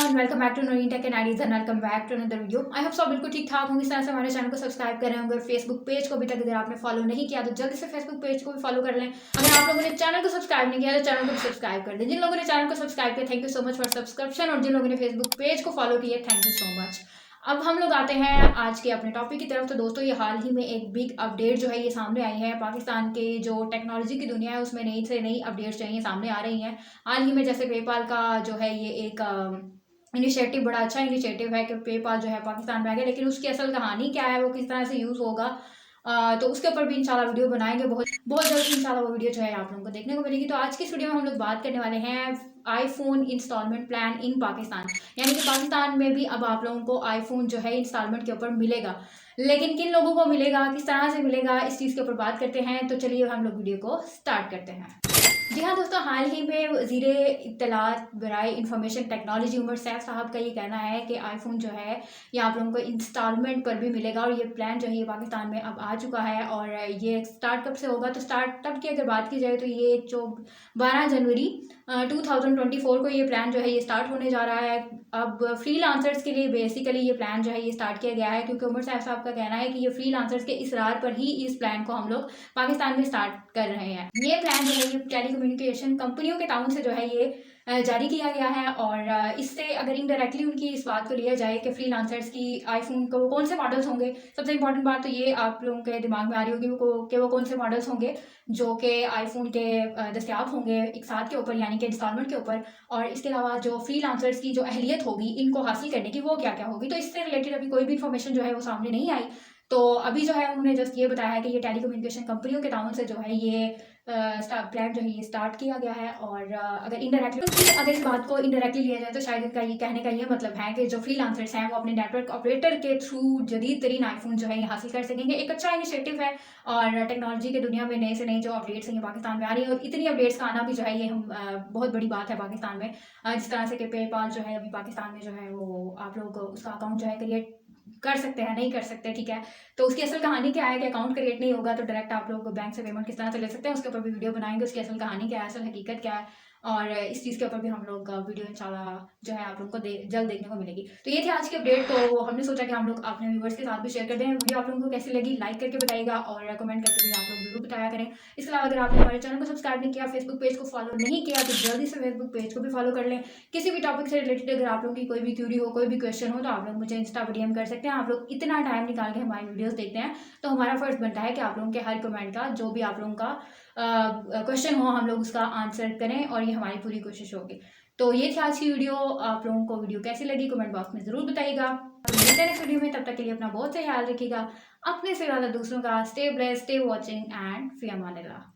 Everyone, welcome back to Naveen tech and ideas and welcome back to another video. I hope सब बिल्कुल ठीक ठाक होंगे। इस तरह से हमारे चैनल को सब्सक्राइब कर रहे होंगे और फेसबुक पेज को अभी तक अगर आपने फॉलो नहीं किया तो जल्दी से फेसबुक पेज को भी फॉलो कर लें। अगर आप लोगों ने चैनल को सब्सक्राइब नहीं किया तो चैनल को भी सब्सक्राइब कर दें। जिन लोगों ने चैनल को सब्सक्राइब किया, thank you so much for subscription, और जिन लोगों ने फेसबुक पेज को फॉलो किया, थैंक यू सो मच। अब हम लोग आते हैं आज के अपने टॉपिक की तरफ। तो दोस्तों, ये हाल ही में एक बिग अपडेट जो है ये सामने आई है। पाकिस्तान के जो टेक्नोलॉजी की दुनिया है उसमें नई से नई अपडेट्स जो है ये सामने आ रही हैं। हाल ही में जैसे पेपाल का जो है ये एक इनिशिएटिव, बड़ा अच्छा इनिशिएटिव है कि पेपाल जो है पाकिस्तान में आ गया, लेकिन उसकी असल कहानी क्या है, वो किस तरह से यूज़ होगा, तो उसके ऊपर भी इंशाल्लाह वीडियो बनाएंगे बहुत बहुत जल्द। इंशाल्लाह वो वीडियो जो है आप लोगों को देखने को मिलेगी। तो आज की इस वीडियो में हम लोग बात करने वाले हैं iPhone installment plan in Pakistan, यानी कि पाकिस्तान में भी अब आप लोगों को आईफोन जो है इंस्टॉलमेंट के ऊपर मिलेगा। लेकिन किन लोगों को मिलेगा, किस तरह से मिलेगा, इस चीज़ के ऊपर बात करते हैं। तो चलिए हम लोग वीडियो को स्टार्ट करते हैं। जी हाँ दोस्तों, हाल ही में वज़ीर इत्तलात बराए इंफॉर्मेशन टेक्नोलॉजी उमर सैफ साहब का ये कहना है कि आईफोन जो है ये आप लोगों को इंस्टॉलमेंट पर भी मिलेगा, और ये प्लान जो है ये पाकिस्तान में अब आ चुका है। और ये स्टार्ट कब से होगा, तो स्टार्टअप की अगर बात की जाए तो ये जो 12 जनवरी 2024 को ये प्लान जो है ये स्टार्ट होने जा रहा है। अब फ्रीलांसर्स के लिए बेसिकली ये प्लान जो है ये स्टार्ट किया गया है, क्योंकि उमर सैफ साहब का कहना है कि ये फ्रीलांसर्स के इसरार पर ही इस प्लान को हम लोग पाकिस्तान में स्टार्ट कर रहे हैं। ये प्लान जो है ये टेलीकम्युनिकेशन कंपनियों के ताउन से जो है ये जारी किया गया है। और इससे अगर इनडायरेक्टली उनकी इस बात को लिया जाए कि फ्रीलांसर्स की आईफोन को कौन से मॉडल्स होंगे, सबसे इंपॉर्टेंट बात तो ये आप लोगों के दिमाग में आ रही होगी कि वो कौन से मॉडल्स होंगे जो कि आईफोन के दस्तियाब होंगे एक साथ के ऊपर, यानी कि इंस्टॉलमेंट के ऊपर। और इसके अलावा जो फ्रीलांसर्स की जो अहलियत होगी इनको हासिल करने की, वो क्या क्या होगी, तो इससे रिलेटेड अभी कोई भी इन्फॉर्मेशन जो है वो सामने नहीं आई। तो अभी जो है उन्होंने जस्ट ये बताया है कि ये टेलीकम्युनिकेशन कंपनियों के ताउन से जो है ये प्लान जो है ये स्टार्ट किया गया है। और अगर इनडायरेक्टली अगर इस बात को इनडायरेक्टली लिया जाए तो शायद इनका ये कहने का ये मतलब है कि जो फ्रीलांसर्स हैं वो अपने नेटवर्क ऑपरेटर के थ्रू जदीद तरीन आईफोन जो है ये हासिल कर सकेंगे। एक अच्छा इनिशिएटिव है, और टेक्नोलॉजी के दुनिया में नए से नई जो अपडेट्स हैं ये पाकिस्तान में आ रही है, और इतनी अपडेट्स का आना भी जो है ये हम बहुत बड़ी बात है पाकिस्तान में। जिस तरह से कि पेपाल जो है अभी पाकिस्तान में जो है वो आप लोग उसका अकाउंट जो है क्रिएट कर सकते हैं, नहीं कर सकते, ठीक है। तो उसकी असल कहानी क्या है कि अकाउंट क्रिएट नहीं होगा तो डायरेक्ट आप लोग बैंक से पेमेंट किस तरह से ले सकते हैं, उसके ऊपर भी वीडियो बनाएंगे। उसकी असल कहानी क्या है, असल हकीकत क्या है, और इस चीज़ के ऊपर भी हम लोग वीडियो इंशाल्लाह जो है आप लोग को जल्द देखने को मिलेगी। तो ये थी आज की अपडेट। तो हमने सोचा कि हम लोग अपने व्यूवर्स के साथ भी शेयर कर दें। वीडियो आप लोगों को कैसी लगी लाइक करके बताइएगा, और कमेंट करके भी आप लोग जरूर बताया करें। इसके अलावा अगर आपने हमारे चैनल को सब्सक्राइब नहीं किया, फेसबुक पेज को फॉलो नहीं किया, तो जल्दी से फेसबुक पेज को भी फॉलो कर लें। किसी भी टॉपिक से रिलेटेड अगर आप लोगों की कोई भी क्यूरी हो, कोई भी क्वेश्चन हो, तो आप लोग मुझे इंस्टा पर डीएम कर सकते हैं। आप लोग इतना टाइम निकाल के हमारी वीडियोस देखते हैं, तो हमारा फर्ज बनता है कि आप लोगों के हर कमेंट का, जो भी आप लोगों का क्वेश्चन हो, हम लोग उसका आंसर करें, और ये हमारी पूरी कोशिश होगी। तो ये थी आज की वीडियो। आप लोगों को वीडियो कैसी लगी कमेंट बॉक्स में ज़रूर बताइएगा। तो मिलते हैं नेक्स्ट वीडियो में, तब तक के लिए अपना बहुत सा ख्याल रखिएगा, अपने से ज़्यादा दूसरों का। Stay blessed, stay watching and fee Aman Allah.